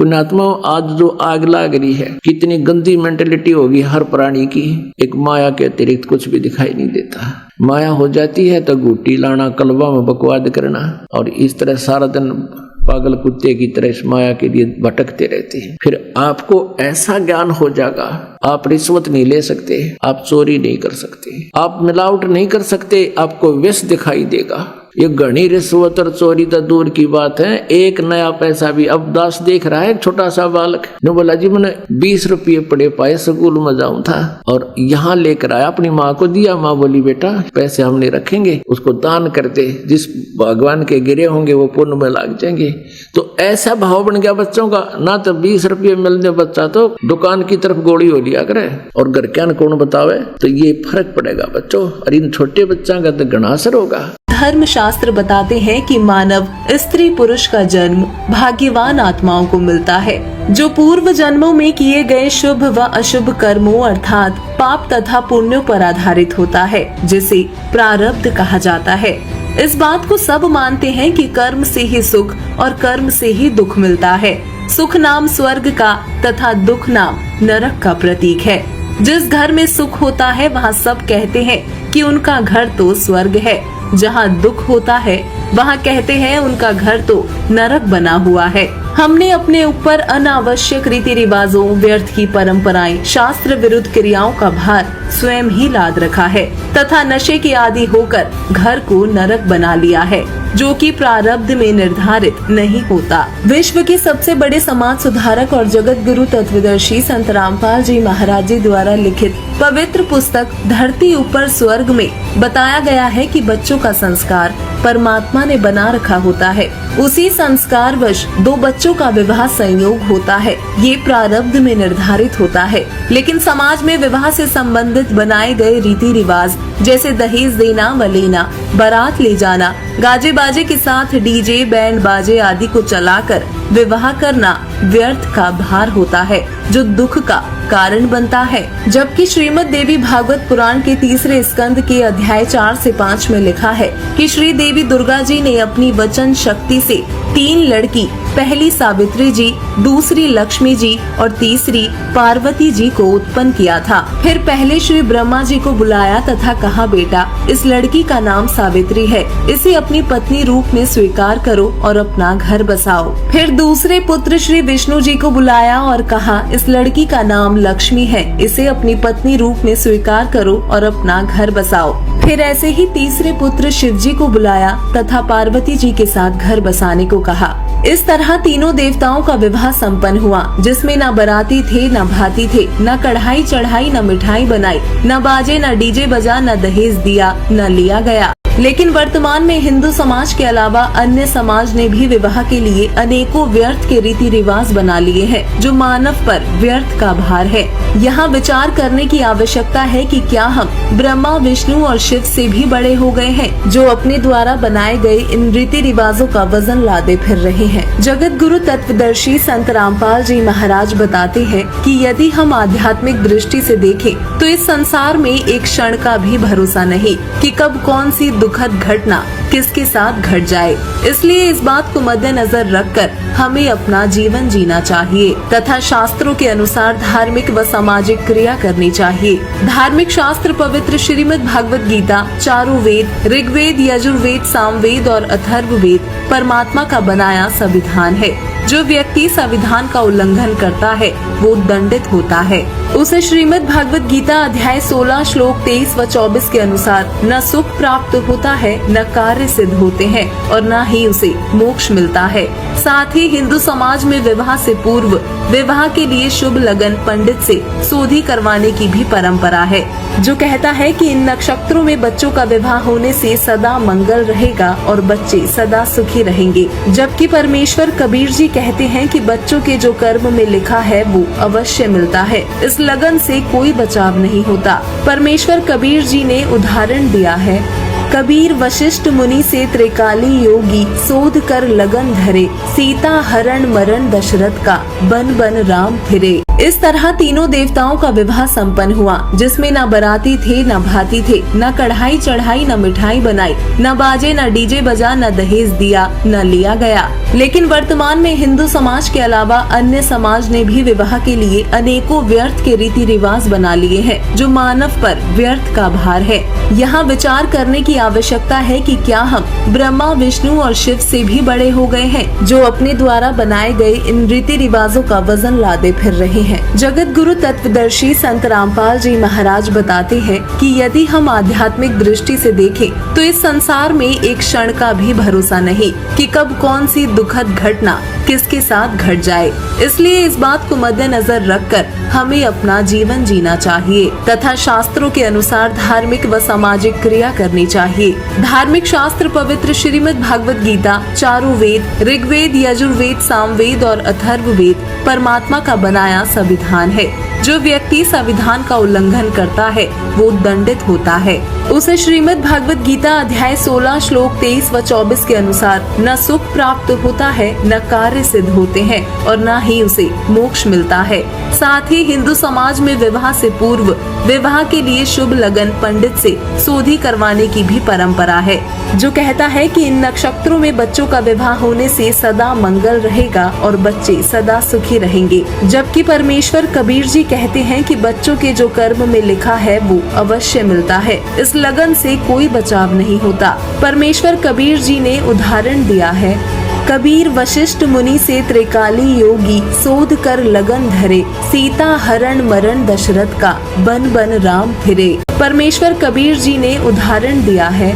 पुण्यात्मा, आज जो आग लाग रही है, कितनी गंदी मेंटेलिटी होगी हर प्राणी की। एक माया के अतिरिक्त कुछ भी दिखाई नहीं देता। माया हो जाती है तो घूटी लाना, कलवा में बकवाद करना, और इस तरह सारा दिन पागल कुत्ते की तरह इस माया के लिए भटकते रहते हैं। फिर आपको ऐसा ज्ञान हो जाएगा, आप रिश्वत नहीं ले सकते, आप चोरी नहीं कर सकते, आप मिलावट नहीं कर सकते, आपको विष दिखाई देगा। ये घनी रिश्वत और चोरी तो दूर की बात है, एक नया पैसा भी। अब दास देख रहा है, छोटा सा बालक ने बोला जी मैंने 20 रुपये पड़े पाए, स्कूल में जाऊं था और यहाँ लेकर आया, अपनी माँ को दिया। माँ बोली बेटा पैसे हम नहीं रखेंगे, उसको दान कर दे, जिस भगवान के गिरे होंगे वो पुण्य में लग जाएंगे। तो ऐसा भाव बन गया बच्चों का, ना तो 20 रुपये मिलने बच्चा तो दुकान की तरफ गोली हो लिया करे, और घर क्या कौन बतावे। तो ये फर्क पड़ेगा बच्चों, और इन छोटे बच्चों का तो घना असर होगा। धर्म शास्त्र बताते हैं कि मानव स्त्री पुरुष का जन्म भाग्यवान आत्माओं को मिलता है, जो पूर्व जन्मों में किए गए शुभ व अशुभ कर्मों अर्थात पाप तथा पुण्यों पर आधारित होता है, जिसे प्रारब्ध कहा जाता है। इस बात को सब मानते हैं कि कर्म से ही सुख और कर्म से ही दुख मिलता है। सुख नाम स्वर्ग का तथा दुख नाम नरक का प्रतीक है। जिस घर में सुख होता है वहाँ सब कहते हैं कि उनका घर तो स्वर्ग है, जहाँ दुख होता है वहाँ कहते हैं उनका घर तो नरक बना हुआ है। हमने अपने ऊपर अनावश्यक रीति रिवाजों, व्यर्थ की परंपराएं, शास्त्र विरुद्ध क्रियाओं का भार स्वयं ही लाद रखा है तथा नशे के आदी होकर घर को नरक बना लिया है, जो कि प्रारब्ध में निर्धारित नहीं होता। विश्व के सबसे बड़े समाज सुधारक और जगत गुरु तत्वदर्शी संत रामपाल जी महाराज जी द्वारा लिखित पवित्र पुस्तक धरती ऊपर स्वर्ग में बताया गया है कि बच्चों का संस्कार परमात्मा ने बना रखा होता है। उसी संस्कार वश दो बच्चों का विवाह संयोग होता है, ये प्रारब्ध में निर्धारित होता है। लेकिन समाज में विवाह से संबंधित बनाए गए रीति रिवाज जैसे दहेज देना व लेना, बारात ले जाना, गाजे बाजे के साथ डीजे बैंड बाजे आदि को चलाकर विवाह करना व्यर्थ का भार होता है, जो दुख का कारण बनता है। जबकि श्रीमद् देवी भागवत पुराण के 3 स्कंद के अध्याय 4 से 5 में लिखा है कि श्री देवी दुर्गा जी ने अपनी वचन शक्ति से 3 लड़की, पहली सावित्री जी, दूसरी लक्ष्मी जी और तीसरी पार्वती जी को उत्पन्न किया था। फिर पहले श्री ब्रह्मा जी को बुलाया तथा कहा, बेटा इस लड़की का नाम सावित्री है, इसे अपनी पत्नी रूप में स्वीकार करो और अपना घर बसाओ। फिर दूसरे पुत्र श्री विष्णु जी को बुलाया और कहा, इस लड़की का नाम लक्ष्मी है, इसे अपनी पत्नी रूप में स्वीकार करो और अपना घर बसाओ। फिर ऐसे ही तीसरे पुत्र शिव जी को बुलाया तथा पार्वती जी के साथ घर बसाने को कहा। इस तरह तीनों देवताओं का विवाह संपन्न हुआ, जिसमें न बाराती थे, न भाती थे, न कढ़ाई चढ़ाई, न मिठाई बनाई, न बाजे, न डीजे बजा, न दहेज दिया, न लिया गया। लेकिन वर्तमान में हिंदू समाज के अलावा अन्य समाज ने भी विवाह के लिए अनेकों व्यर्थ के रीति रिवाज बना लिए हैं, जो मानव पर व्यर्थ का भार है। यहाँ विचार करने की आवश्यकता है कि क्या हम ब्रह्मा, विष्णु और शिव से भी बड़े हो गए हैं, जो अपने द्वारा बनाए गए इन रीति रिवाजों का वजन लादे फिर रहे हैं। जगत गुरु तत्वदर्शी संत रामपाल जी महाराज बताते हैं कि यदि हम आध्यात्मिक दृष्टि से देखें तो इस संसार में एक क्षण का भी भरोसा नहीं कि कब कौन सी दुखद घटना किसके साथ घट जाए। इसलिए इस बात को मद्देनजर रखकर हमें अपना जीवन जीना चाहिए तथा शास्त्रों के अनुसार धार्मिक व सामाजिक क्रिया करनी चाहिए। धार्मिक शास्त्र पवित्र श्रीमद् भागवत गीता, चारों वेद, ऋग्वेद, यजुर्वेद, सामवेद और अथर्ववेद परमात्मा का बनाया संविधान है। जो व्यक्ति संविधान का उल्लंघन करता है वो दंडित होता है। उसे श्रीमद् भागवत गीता अध्याय 16 श्लोक 23 व 24 के अनुसार न सुख प्राप्त होता है, न कार्य सिद्ध होते हैं और न ही उसे मोक्ष मिलता है। साथ ही हिंदू समाज में विवाह से पूर्व विवाह के लिए शुभ लगन पंडित से शोधी करवाने की भी परंपरा है, जो कहता है कि इन नक्षत्रों में बच्चों का विवाह होने से सदा मंगल रहेगा और बच्चे सदा सुखी रहेंगे। जबकि परमेश्वर कबीर जी कहते हैं कि बच्चों के जो कर्म में लिखा है वो अवश्य मिलता है, इस लगन से कोई बचाव नहीं होता। परमेश्वर कबीर जी ने उदाहरण दिया है, कबीर वशिष्ठ मुनि से त्रिकाली योगी शोध कर लगन धरे, सीता हरण मरण दशरथ का बन बन राम फिरे। इस तरह तीनों देवताओं का विवाह संपन्न हुआ, जिसमें न बाराती थे, न भाती थे, न कढ़ाई चढ़ाई, न मिठाई बनाई, न बाजे, न डीजे बजा, न दहेज दिया, न लिया गया। लेकिन वर्तमान में हिंदू समाज के अलावा अन्य समाज ने भी विवाह के लिए अनेकों व्यर्थ के रीति रिवाज बना लिए हैं, जो मानव पर व्यर्थ का भार है। यहाँ विचार करने की आवश्यकता है कि क्या हम ब्रह्मा विष्णु और शिव से भी बड़े हो गए हैं, जो अपने द्वारा बनाए गए इन रीति रिवाजों का वजन लादे फिर रहे हैं। जगत गुरु तत्वदर्शी संत रामपाल जी महाराज बताते हैं कि यदि हम आध्यात्मिक दृष्टि से देखें तो इस संसार में एक क्षण का भी भरोसा नहीं कि कब कौन सी दुखद घटना किसके साथ घट जाए। इसलिए इस बात को मद्देनजर रखकर हमें अपना जीवन जीना चाहिए तथा शास्त्रों के अनुसार धार्मिक व सामाजिक क्रिया करनी चाहिए। धार्मिक शास्त्र पवित्र श्रीमद् भागवत गीता, चारों वेद, ऋग्वेद, यजुर्वेद, सामवेद और अथर्ववेद परमात्मा का बनाया संविधान है। जो व्यक्ति संविधान का उल्लंघन करता है वो दंडित होता है। उसे श्रीमद् भागवत गीता अध्याय 16 श्लोक 23 व 24 के अनुसार न सुख प्राप्त होता है, न कार्य सिद्ध होते हैं और न ही उसे मोक्ष मिलता है। साथ ही हिंदू समाज में विवाह से पूर्व विवाह के लिए शुभ लगन पंडित से शोधी करवाने की भी परंपरा है, जो कहता है कि इन नक्षत्रों में बच्चों का विवाह होने से सदा मंगल रहेगा और बच्चे सदा सुखी रहेंगे। जबकि परमेश्वर कबीर जी कहते हैं कि बच्चों के जो कर्म में लिखा है वो अवश्य मिलता है। इस लगन से कोई बचाव नहीं होता। परमेश्वर कबीर जी ने उदाहरण दिया है, कबीर वशिष्ठ मुनि से त्रिकाली योगी शोध कर लगन धरे, सीता हरण मरण दशरथ का बन बन राम फिरे। परमेश्वर कबीर जी ने उदाहरण दिया है,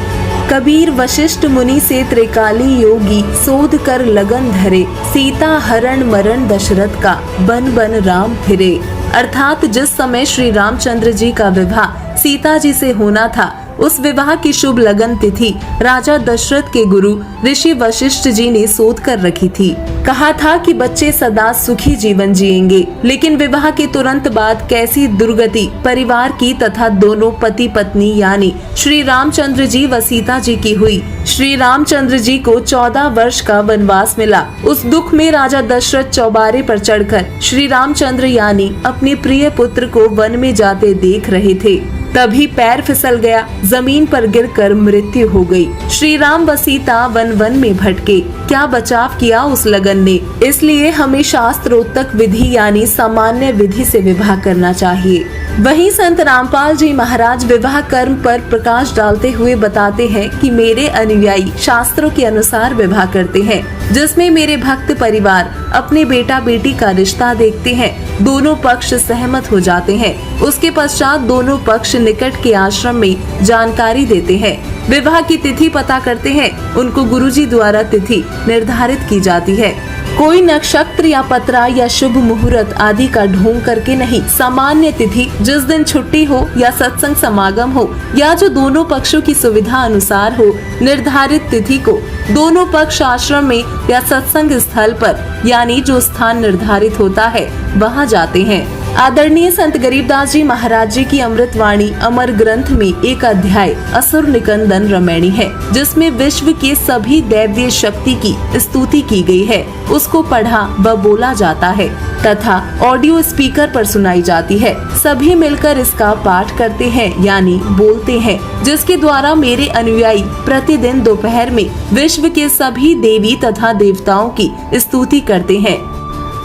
कबीर वशिष्ठ मुनि से त्रिकाली योगी शोध कर लगन धरे, सीता हरण मरण दशरथ का बन बन राम फिरे। अर्थात जिस समय श्री रामचंद्र जी का विवाह सीता जी से होना था, उस विवाह की शुभ लगन तिथि राजा दशरथ के गुरु ऋषि वशिष्ठ जी ने शोध कर रखी थी। कहा था कि बच्चे सदा सुखी जीवन जिएंगे। लेकिन विवाह के तुरंत बाद कैसी दुर्गति परिवार की तथा दोनों पति पत्नी यानी श्री रामचंद्र जी व सीता जी की हुई। श्री रामचंद्र जी को 14 वर्ष का वनवास मिला। उस दुख में राजा दशरथ चौबारे पर चढ़कर श्री रामचंद्र यानी अपने प्रिय पुत्र को वन में जाते देख रहे थे। तभी पैर फिसल गया, जमीन पर गिरकर मृत्यु हो गई। श्री राम व सीता वन वन में भटके। क्या बचाव किया उस लगन ने। इसलिए हमें शास्त्रोक्त विधि यानी सामान्य विधि से विवाह करना चाहिए। वहीं संत रामपाल जी महाराज विवाह कर्म पर प्रकाश डालते हुए बताते हैं कि मेरे अनुयायी शास्त्रों के अनुसार विवाह करते हैं, जिसमें मेरे भक्त परिवार अपने बेटा बेटी का रिश्ता देखते हैं। दोनों पक्ष सहमत हो जाते हैं। उसके पश्चात दोनों पक्ष निकट के आश्रम में जानकारी देते हैं, विवाह की तिथि पता करते हैं। उनको गुरुजी द्वारा तिथि निर्धारित की जाती है। कोई नक्षत्र या पत्रा या शुभ मुहूर्त आदि का ढोंग करके नहीं, सामान्य तिथि जिस दिन छुट्टी हो या सत्संग समागम हो या जो दोनों पक्षों की सुविधा अनुसार हो, निर्धारित तिथि को दोनों पक्ष आश्रम में या सत्संग स्थल पर यानी जो स्थान निर्धारित होता है वहां जाते हैं। आदरणीय संत गरीबदास जी महाराज जी की अमृतवाणी अमर ग्रंथ में एक अध्याय असुर निकंदन रमैणी है, जिसमें विश्व के सभी दैवीय शक्ति की स्तुति की गई है। उसको पढ़ा व बोला जाता है तथा ऑडियो स्पीकर पर सुनाई जाती है। सभी मिलकर इसका पाठ करते हैं यानी बोलते हैं, जिसके द्वारा मेरे अनुयायी प्रतिदिन दोपहर में विश्व के सभी देवी तथा देवताओं की स्तुति करते हैं।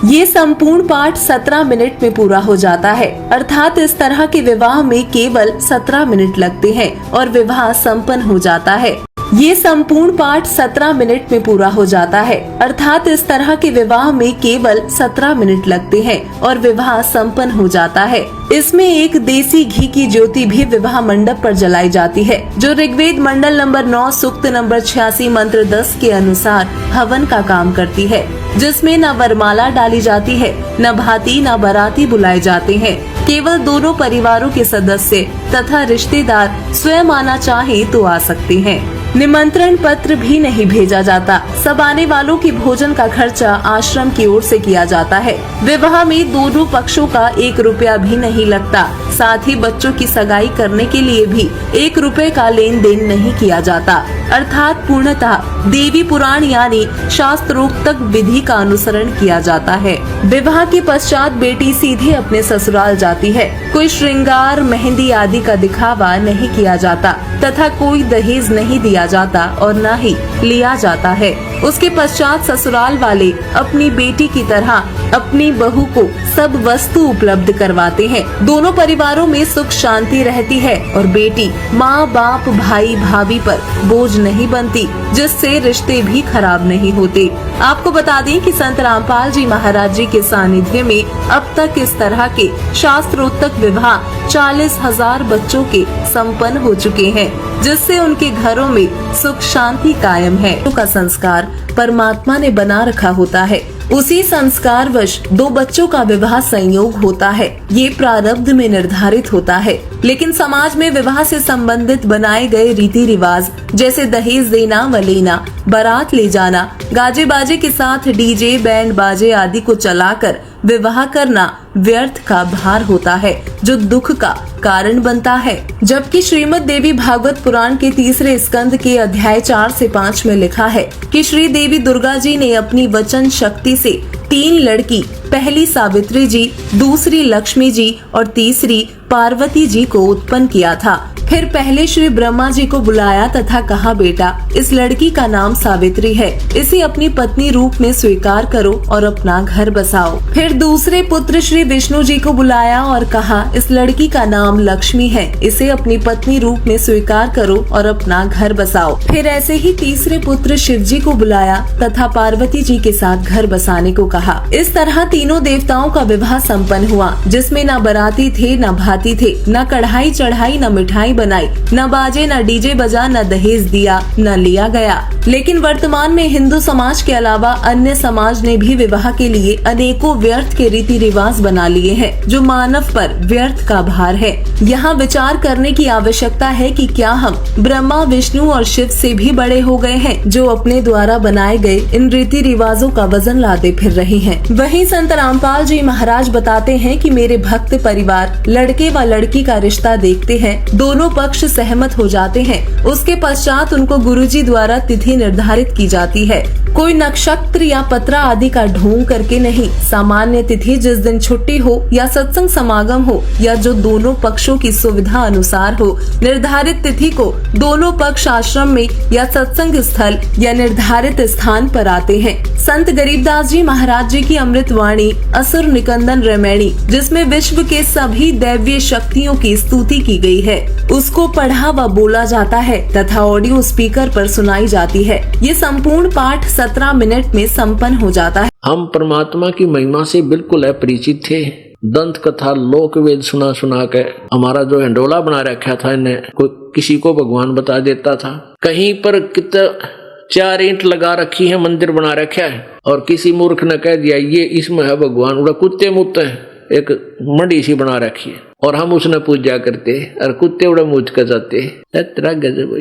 ये संपूर्ण पाठ 17 मिनट में पूरा हो जाता है। अर्थात इस तरह के विवाह में केवल 17 मिनट लगते हैं और विवाह संपन्न हो जाता है। ये संपूर्ण पाठ 17 मिनट में पूरा हो जाता है। अर्थात इस तरह के विवाह में केवल 17 मिनट लगते हैं और विवाह संपन्न हो जाता है। इसमें एक देसी घी की ज्योति भी विवाह मंडप पर जलाई जाती है, जो ऋग्वेद मंडल नंबर 9 सूक्त नंबर 86 मंत्र 10 के अनुसार हवन का काम करती है, जिसमें न वरमाला डाली जाती है, न भाती न बाराती बुलाए जाते हैं। केवल दोनों परिवारों के सदस्य तथा रिश्तेदार स्वयं आना चाहे तो आ सकते हैं। निमंत्रण पत्र भी नहीं भेजा जाता। सब आने वालों की भोजन का खर्चा आश्रम की ओर से किया जाता है। विवाह में दोनों पक्षों का 1 रुपया भी नहीं लगता। साथ ही बच्चों की सगाई करने के लिए भी 1 रुपए का लेन देन नहीं किया जाता। अर्थात पूर्णतः देवी पुराण यानी शास्त्रोक्त विधि का अनुसरण किया जाता है। विवाह के पश्चात बेटी सीधे अपने ससुराल जाती है। कोई श्रृंगार, मेहंदी आदि का दिखावा नहीं किया जाता तथा कोई दहेज नहीं दिया जाता और न ही लिया जाता है। उसके पश्चात ससुराल वाले अपनी बेटी की तरह अपनी बहू को सब वस्तु उपलब्ध करवाते हैं। दोनों परिवारों में सुख शांति रहती है और बेटी माँ बाप भाई भाभी पर बोझ नहीं बनती, जिससे रिश्ते भी खराब नहीं होते। आपको बता दें कि संत रामपाल जी महाराज जी के सानिध्य में अब तक इस तरह के शास्त्रोक्त विवाह 40,000 बच्चों के संपन्न हो चुके हैं, जिससे उनके घरों में सुख शांति कायम है। का संस्कार परमात्मा ने बना रखा होता है, उसी संस्कारवश 2 बच्चों का विवाह संयोग होता है। ये प्रारब्ध में निर्धारित होता है। लेकिन समाज में विवाह से संबंधित बनाए गए रीति रिवाज जैसे दहेज देना व लेना, बारात ले जाना, गाजे बाजे के साथ डीजे बैंड बाजे आदि को चलाकर विवाह करना व्यर्थ का भार होता है, जो दुख का कारण बनता है। जबकि श्रीमद् देवी भागवत पुराण के 3 स्कंद के अध्याय 4 से 5 में लिखा है कि श्री देवी दुर्गा जी ने अपनी वचन शक्ति से 3 लड़की, पहली सावित्री जी, दूसरी लक्ष्मी जी और तीसरी पार्वती जी को उत्पन्न किया था। फिर पहले श्री ब्रह्मा जी को बुलाया तथा कहा, बेटा इस लड़की का नाम सावित्री है, इसे अपनी पत्नी रूप में स्वीकार करो और अपना घर बसाओ। फिर दूसरे पुत्र श्री विष्णु जी को बुलाया और कहा, इस लड़की का नाम लक्ष्मी है, इसे अपनी पत्नी रूप में स्वीकार करो और अपना घर बसाओ। फिर ऐसे ही तीसरे पुत्र शिव जी को बुलाया तथा पार्वती जी के साथ घर बसाने को कहा। इस तरह तीनों देवताओं का विवाह संपन्न हुआ, जिसमें न बाराती थे, न भाती थे, न कढ़ाई चढ़ाई, न मिठाई बनाई, न बाजे, न डीजे बजा, न दहेज दिया, न लिया गया। लेकिन वर्तमान में हिंदू समाज के अलावा अन्य समाज ने भी विवाह के लिए अनेकों व्यर्थ के रीति रिवाज बना लिए हैं, जो मानव पर व्यर्थ का भार है। यहाँ विचार करने की आवश्यकता है कि क्या हम ब्रह्मा, विष्णु और शिव से भी बड़े हो गए हैं, जो अपने द्वारा बनाए गए इन रीति रिवाजों का वजन लाते फिर रहे हैं। वहीं संत रामपाल जी महाराज बताते हैं कि मेरे भक्त परिवार लड़के व लड़की का रिश्ता देखते हैं, दोनों पक्ष सहमत हो जाते हैं। उसके पश्चात उनको गुरुजी द्वारा तिथि निर्धारित की जाती है। कोई नक्षत्र या पत्रा आदि का ढोंग करके नहीं, सामान्य तिथि जिस दिन छुट्टी हो या सत्संग समागम हो या जो दोनों पक्षों की सुविधा अनुसार हो, निर्धारित तिथि को दोनों पक्ष आश्रम में या सत्संग स्थल या निर्धारित स्थान पर आते हैं। संत गरीबदास जी महाराज जी की अमृत वाणी असुर निकंदन रमैणी, जिसमें विश्व के सभी दैवीय शक्तियों की स्तुति की गई है, उसको पढ़ा व बोला जाता है तथा ऑडियो स्पीकर पर सुनाई जाती है। ये संपूर्ण पाठ 17 मिनट में संपन्न हो जाता है। हम परमात्मा की महिमा से बिल्कुल अपरिचित थे। दंत कथा लोक वेद सुना सुना के हमारा जो हिंडोला बना रखा था, इन्हें कोई किसी को भगवान बता देता था। कहीं पर कितना 4 ईंट लगा रखी है, मंदिर बना रखा है, और किसी मूर्ख ने कह दिया ये इसमें है भगवान, उड़ा कुत्ते मुत्ते एक मंडी सी बना रखी है और हम उसने पूजा करते और कुत्ते उड़ा मुझ कर जाते। तेरा गजब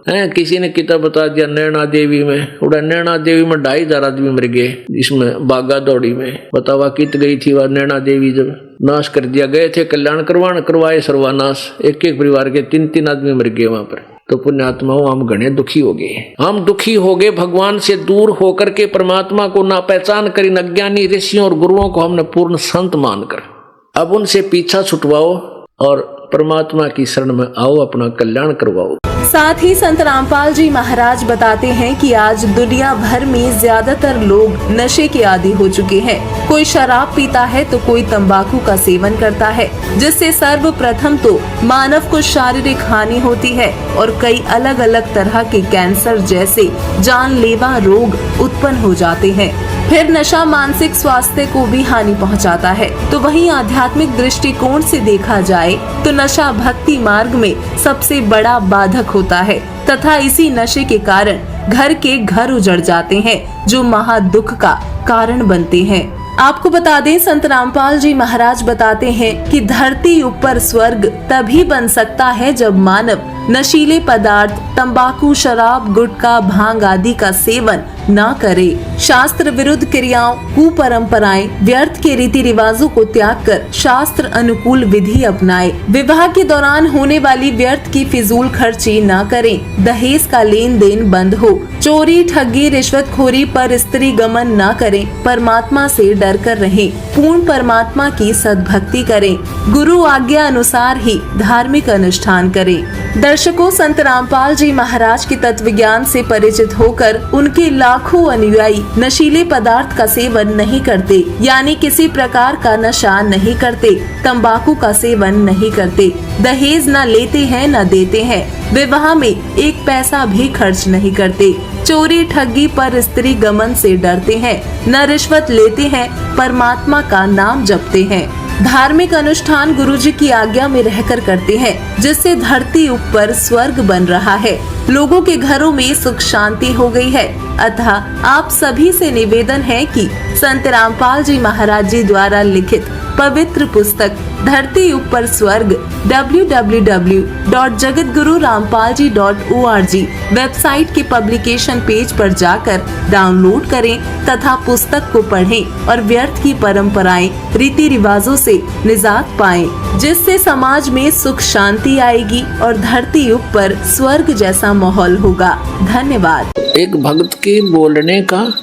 है। किसी ने किताब बता दिया नैना देवी में, उड़ा नैना देवी में 2,500 आदमी मर गए, इसमें बागा दौड़ी में बतावा कित गई थी वह नैना देवी, जब नाश कर दिया। गए थे कल्याण करवाए सर्वानाश, एक परिवार के 3 आदमी मर गए वहां पर। तो पुण्यात्माओं हम घने दुखी हो गए। हम दुखी हो गए भगवान से दूर होकर के, परमात्मा को ना पहचान कर इन अज्ञानी ऋषियों और गुरुओं को हमने पूर्ण संत मानकर। अब उनसे पीछा छुटवाओ और परमात्मा की शरण में आओ, अपना कल्याण करवाओ। साथ ही संत रामपाल जी महाराज बताते हैं कि आज दुनिया भर में ज्यादातर लोग नशे के आदी हो चुके हैं। कोई शराब पीता है तो कोई तंबाकू का सेवन करता है, जिससे सर्वप्रथम तो मानव को शारीरिक हानि होती है और कई अलग अलग तरह के कैंसर जैसे जानलेवा रोग उत्पन्न हो जाते हैं। फिर नशा मानसिक स्वास्थ्य को भी हानि पहुंचाता है। तो वहीं आध्यात्मिक दृष्टिकोण से देखा जाए तो नशा भक्ति मार्ग में सबसे बड़ा बाधक होता है तथा इसी नशे के कारण घर के घर उजड़ जाते हैं, जो महा दुख का कारण बनते हैं। आपको बता दें, संत रामपाल जी महाराज बताते हैं कि धरती ऊपर स्वर्ग तभी बन सकता है जब मानव नशीले पदार्थ, तंबाकू, शराब, गुटखा, भांग आदि का सेवन न करे, शास्त्र विरुद्ध क्रियाओं, कुपरंपराएं, व्यर्थ के रीति रिवाजों को त्याग कर शास्त्र अनुकूल विधि अपनाए, विवाह के दौरान होने वाली व्यर्थ की फिजूल खर्ची न करें, दहेज का लेन देन बंद हो, चोरी, ठगी, रिश्वतखोरी पर स्त्री गमन न करें, परमात्मा से डर कर रहें, पूर्ण परमात्मा की सद्भक्ति करें, गुरु आज्ञा अनुसार ही धार्मिक अनुष्ठान करें। दर्शकों, संत रामपाल जी महाराज के तत्व ज्ञान से परिचित होकर उनके लाखों अनुयायी नशीले पदार्थ का सेवन नहीं करते, यानी किसी प्रकार का नशा नहीं करते, तंबाकू का सेवन नहीं करते, दहेज न लेते हैं न देते हैं, विवाह में एक पैसा भी खर्च नहीं करते, चोरी ठगी पर स्त्री गमन से डरते हैं, न रिश्वत लेते हैं, परमात्मा का नाम जपते हैं, धार्मिक अनुष्ठान गुरुजी की आज्ञा में रहकर करते हैं, जिससे धरती ऊपर स्वर्ग बन रहा है, लोगों के घरों में सुख शांति हो गई है। अतः आप सभी से निवेदन है कि संत रामपाल जी महाराज जी द्वारा लिखित पवित्र पुस्तक धरती ऊपर स्वर्ग www.jagatgururampalji.org वेबसाइट के पब्लिकेशन पेज पर जाकर डाउनलोड करें तथा पुस्तक को पढ़ें और व्यर्थ की परंपराएं, रीति रिवाजों से निजात पाएं, जिससे समाज में सुख शांति आएगी और धरती ऊपर स्वर्ग जैसा माहौल होगा। धन्यवाद। एक भक्त के बोलने का,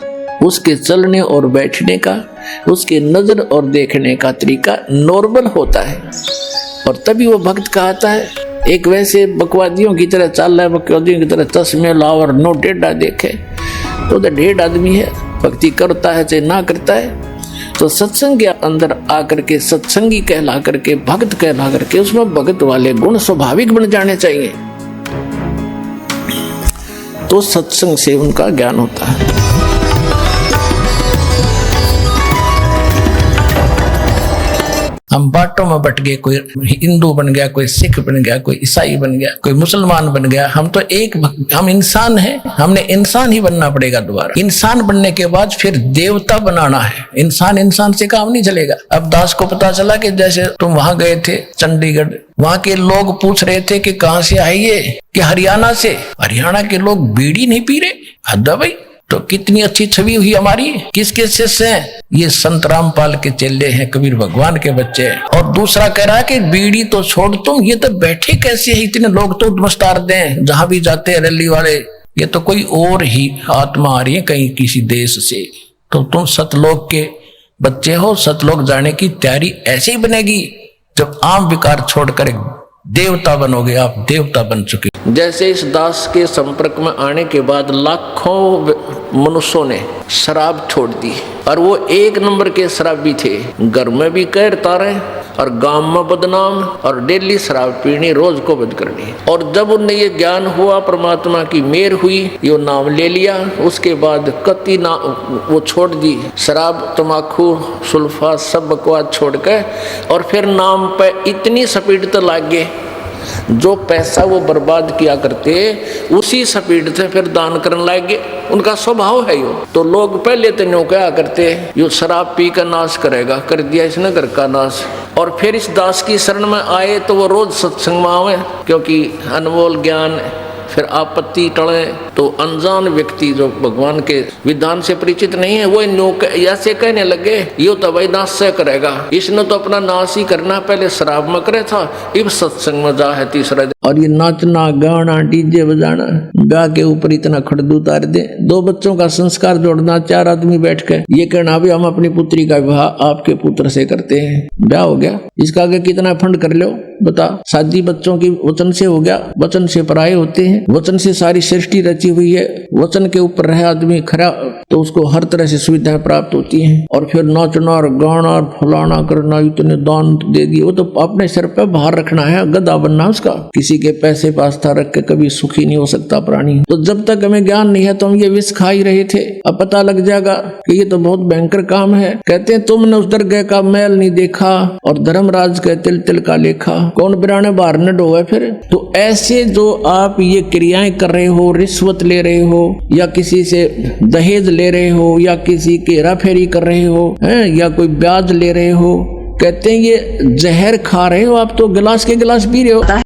उसके चलने और बैठने का, उसके नजर और देखने का तरीका नॉर्मल होता है और तभी वो भक्त कहता है। एक वैसे बकवादियों की तरह चल रहा है, बकवादियों की तरह चश्मे लाओ और नो टेढ़ा देखे, तो ढेढ़ आदमी है, भक्ति करता है चाहे ना करता है। तो सत्संग के अंदर आकर के सत्संगी कहला करके, भक्त कहला करके, उसमें भक्त वाले गुण स्वाभाविक बन जाने चाहिए, तो सत्संग से उनका ज्ञान होता है। हम बाटों में बट गए, कोई हिंदू बन गया, कोई सिख बन गया, कोई ईसाई बन गया, कोई मुसलमान बन गया। हम तो हम इंसान हैं, हमने इंसान ही बनना पड़ेगा दोबारा। इंसान बनने के बाद फिर देवता बनाना है। इंसान से काम नहीं चलेगा। अब दास को पता चला कि जैसे तुम वहां गए थे चंडीगढ़, वहां के लोग पूछ रहे थे कि कहां से आए ये, कि हरियाणा से। हरियाणा के लोग बीड़ी नहीं पी रहे, हद है भाई। तो कितनी अच्छी छवि हुई हमारी। किसके शिष्य हैं? ये संत रामपाल के चेले हैं, कबीर भगवान के बच्चे हैं। और दूसरा कह रहा है कि बीड़ी तो छोड़ तुम, ये तो बैठे कैसे है, इतने लोग तो नमस्कार दें जहां भी जाते हैं रैली वाले, ये तो कोई और ही आत्मा आ रही है कहीं किसी देश से। तो तुम सतलोक के बच्चे हो, सतलोक जाने की तैयारी ऐसे ही बनेगी जब आम विकार छोड़कर एक देवता बनोगे। आप देवता बन चुके। जैसे इस दास के संपर्क में आने के बाद लाखों मनुष्यों ने शराब छोड़ दी, और वो एक नंबर के शराबी थे। घर में भी कहर तारे और गांव में बदनाम, और डेली शराब पीनी, रोज को बंद करनी। और जब उन्हें ये ज्ञान हुआ, परमात्मा की मेहर हुई, यो नाम ले लिया, उसके बाद कति ना वो छोड़ दी शराब, तम्बाकू, सुल्फा, सब बकवास छोड़ के, और फिर नाम पे इतनी स्पीड तो लाग गए। जो पैसा वो बर्बाद किया करते उसी स्पीड से फिर दान करने लगे। उनका स्वभाव है यो। तो लोग पहले तो न्यों क्या करते, यो शराब पी कर नाश करेगा, कर दिया इसने घर का नाश। और फिर इस दास की शरण में आए तो वो रोज सत्संग में आवे, क्योंकि अनमोल ज्ञान। फिर आपत्ति टले तो अनजान व्यक्ति जो भगवान के विधान से परिचित नहीं है, वो ऐसे कहने लगे, यो तो भाई नाश से करेगा, इसने तो अपना नाश ही करना, पहले शराब में करे था, अब सत्संग में जा है तीसरा। और ये नाचना गाना डीजे बजाना, गा के ऊपर इतना खड़दू उतार दे। 2 बच्चों का संस्कार जोड़ना, 4 आदमी बैठ के ये कहना भी हम अपनी पुत्री का विवाह आपके पुत्र से करते हैं, ब्याह हो गया, इसका आगे कितना फंड कर लो बता। शादी बच्चों की वचन से हो गया, वचन से पराये होते हैं, वचन से सारी सृष्टि रची हुई है। वचन के ऊपर रहे आदमी खरा तो उसको हर तरह से सुविधाएं प्राप्त होती हैं। और फिर नाचना और गाना और फलाना करना, इतने दान दे दिए, वो तो अपने सर पे बाहर रखना है, गधा बनना उसका। किसी किसी के पैसे पास्ता रख के कभी सुखी नहीं हो सकता प्राणी। तो जब तक हमें ज्ञान नहीं है तो हम ये विष खा ही रहे थे। अब पता लग जाएगा कि ये तो बहुत भयंकर काम है। कहते हैं तुमने उस दरगाह का मैल नहीं देखा और धर्मराज के तिल तिल का लेखा, कौन बिराने बाहर न डोवे फिर। तो ऐसे जो आप ये क्रियाएं कर रहे हो, रिश्वत ले रहे हो या किसी से दहेज ले रहे हो या किसी की हेरा फेरी कर रहे हो या कोई ब्याज ले रहे हो, कहते हैं ये जहर खा रहे हो आप, तो गिलास के गिलास पी रहे हो।